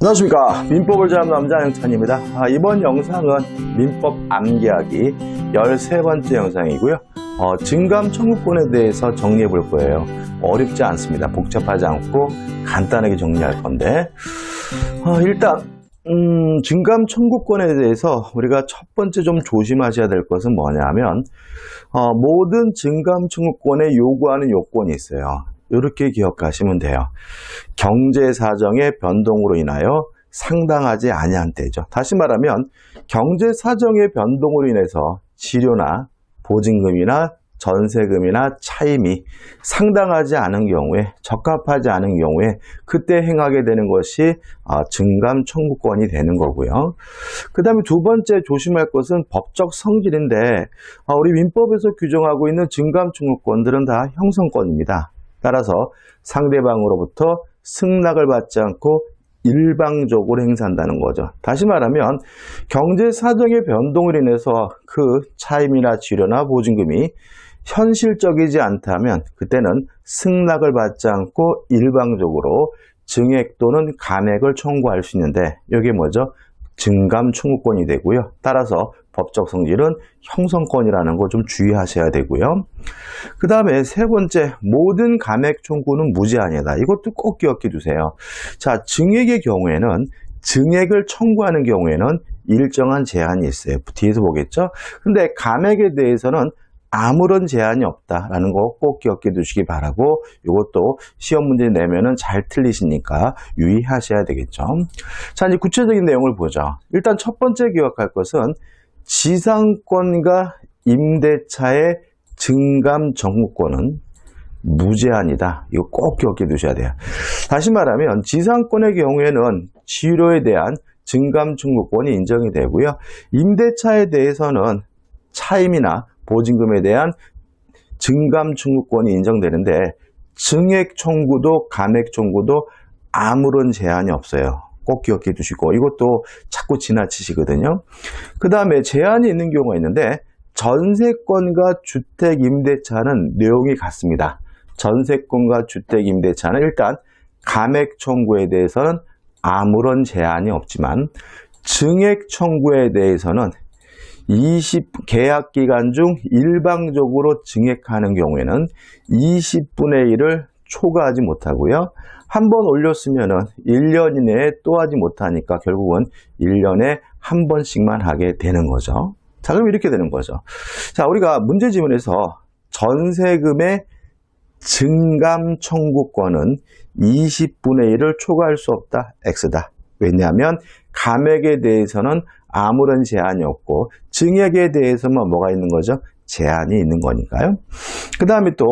안녕하십니까. 민법을 잘하는 남자 영찬입니다. 이번 영상은 민법 암기하기 13번째 영상이고요. 증감 청구권에 대해서 정리해 볼 거예요. 어렵지 않습니다. 복잡하지 않고 간단하게 정리할 건데 일단 증감 청구권에 대해서 우리가 첫 번째 좀 조심하셔야 될 것은 뭐냐면 모든 증감 청구권에 요구하는 요건이 있어요. 이렇게 기억하시면 돼요. 경제 사정의 변동으로 인하여 상당하지 아니한 때죠. 다시 말하면 경제 사정의 변동으로 인해서 치료나 보증금이나 전세금이나 차임이 상당하지 않은 경우에, 적합하지 않은 경우에 그때 행하게 되는 것이 증감 청구권이 되는 거고요. 그 다음에 두 번째 조심할 것은 법적 성질인데 우리 민법에서 규정하고 있는 증감 청구권들은 다 형성권입니다. 따라서 상대방으로부터 승낙을 받지 않고 일방적으로 행사한다는 거죠. 다시 말하면 경제 사정의 변동으로 인해서 그 차임이나 치료나 보증금이 현실적이지 않다면 그때는 승낙을 받지 않고 일방적으로 증액 또는 감액을 청구할 수 있는데 이게 뭐죠? 증감 청구권이 되고요. 따라서 법적 성질은 형성권이라는 거 좀 주의하셔야 되고요. 그 다음에 세 번째, 모든 감액 청구는 무제한이다. 이것도 꼭 기억해 두세요. 자, 증액의 경우에는 증액을 청구하는 경우에는 일정한 제한이 있어요. 뒤에서 보겠죠? 근데 감액에 대해서는 아무런 제한이 없다라는 거 꼭 기억해 두시기 바라고 이것도 시험 문제 내면은 잘 틀리시니까 유의하셔야 되겠죠. 자, 이제 구체적인 내용을 보죠. 일단 첫 번째 기억할 것은 지상권과 임대차의 증감 청구권은 무제한이다. 이거 꼭 기억해 두셔야 돼요. 다시 말하면 지상권의 경우에는 치료에 대한 증감 청구권이 인정이 되고요. 임대차에 대해서는 차임이나 보증금에 대한 증감 청구권이 인정되는데 증액 청구도 감액 청구도 아무런 제한이 없어요. 꼭 기억해 두시고 이것도 자꾸 지나치시거든요. 그 다음에 제한이 있는 경우가 있는데 전세권과 주택 임대차는 내용이 같습니다. 전세권과 주택 임대차는 일단 감액 청구에 대해서는 아무런 제한이 없지만 증액 청구에 대해서는 계약 기간 중 일방적으로 증액하는 경우에는 20분의 1을 초과하지 못하고요. 한 번 올렸으면은 1년 이내에 또 하지 못하니까 결국은 1년에 한 번씩만 하게 되는 거죠. 자, 그럼 이렇게 되는 거죠. 자, 우리가 문제 지문에서 전세금의 증감 청구권은 20분의 1을 초과할 수 없다. X다. 왜냐하면 감액에 대해서는 아무런 제한이 없고 증액에 대해서만 뭐가 있는 거죠? 제한이 있는 거니까요. 그 다음에 또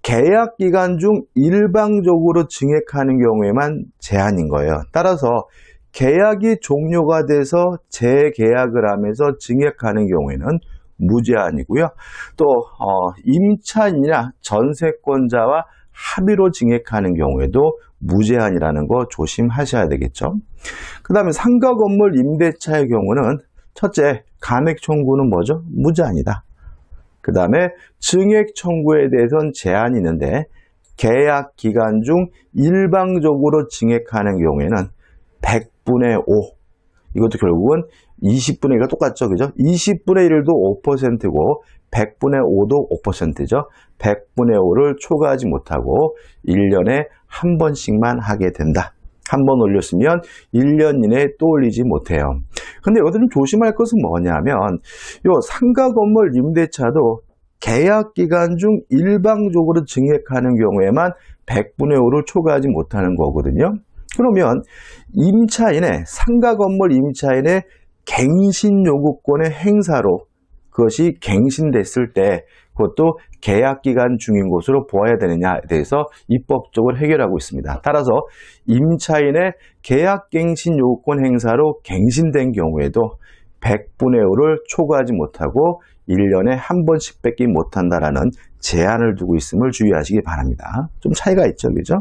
계약 기간 중 일방적으로 증액하는 경우에만 제한인 거예요. 따라서 계약이 종료가 돼서 재계약을 하면서 증액하는 경우에는 무제한이고요. 또 임차인이나 전세권자와 합의로 증액하는 경우에도 무제한이라는 거 조심하셔야 되겠죠. 그 다음에 상가 건물 임대차의 경우는 첫째, 감액 청구는 뭐죠? 무제한이다. 그 다음에 증액 청구에 대해서는 제한이 있는데 계약 기간 중 일방적으로 증액하는 경우에는 100분의 5. 이것도 결국은 20분의 1과 똑같죠. 그죠? 20분의 1도 5%고 100분의 5도 5%죠. 100분의 5를 초과하지 못하고 1년에 한 번씩만 하게 된다. 한 번 올렸으면 1년 이내에 또 올리지 못해요. 근데 여기서 좀 조심할 것은 뭐냐면 요 상가 건물 임대차도 계약 기간 중 일방적으로 증액하는 경우에만 100분의 5를 초과하지 못하는 거거든요. 그러면 상가 건물 임차인의 갱신 요구권의 행사로 그것이 갱신됐을 때 그것도 계약 기간 중인 것으로 보아야 되느냐에 대해서 입법적으로 해결하고 있습니다. 따라서 임차인의 계약 갱신 요구권 행사로 갱신된 경우에도 100분의 5를 초과하지 못하고 1년에 한 번씩 뺏기 못한다라는 제한을 두고 있음을 주의하시기 바랍니다. 좀 차이가 있죠, 그죠?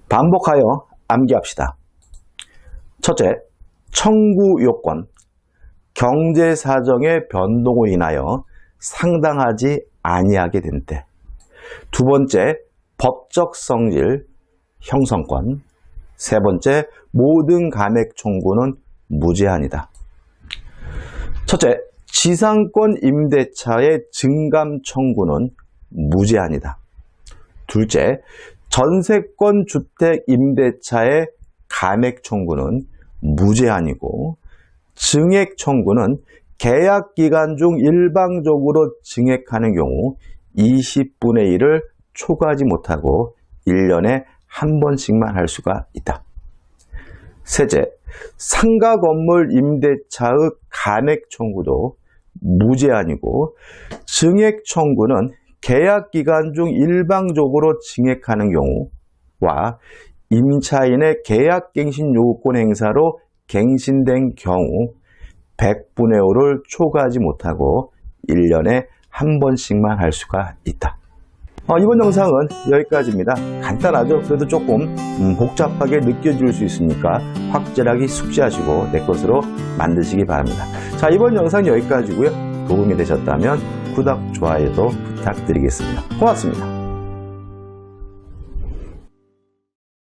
반복하여 암기합시다. 첫째, 청구 요건. 경제 사정의 변동으로 인하여 상당하지 아니하게 된 때. 두 번째, 법적 성질, 형성권. 세 번째, 모든 감액 청구는 무제한이다. 첫째, 지상권 임대차의 증감 청구는 무제한이다. 둘째, 전세권 주택 임대차의 감액 청구는 무제한이고, 증액 청구는 계약 기간 중 일방적으로 증액하는 경우 20분의 1을 초과하지 못하고 1년에 한 번씩만 할 수가 있다. 셋째, 상가 건물 임대차의 감액 청구도 무제한이고, 증액 청구는 계약 기간 중 일방적으로 증액하는 경우와 임차인의 계약갱신 요구권 행사로 갱신된 경우 100분의 5를 초과하지 못하고 1년에 한 번씩만 할 수가 있다. 이번 영상은 여기까지입니다. 간단하죠? 그래도 조금 복잡하게 느껴질 수 있으니까 확실하게 숙지하시고 내 것으로 만드시기 바랍니다. 자, 이번 영상 여기까지고요. 도움이 되셨다면 구독, 좋아요도 부탁드리겠습니다. 고맙습니다.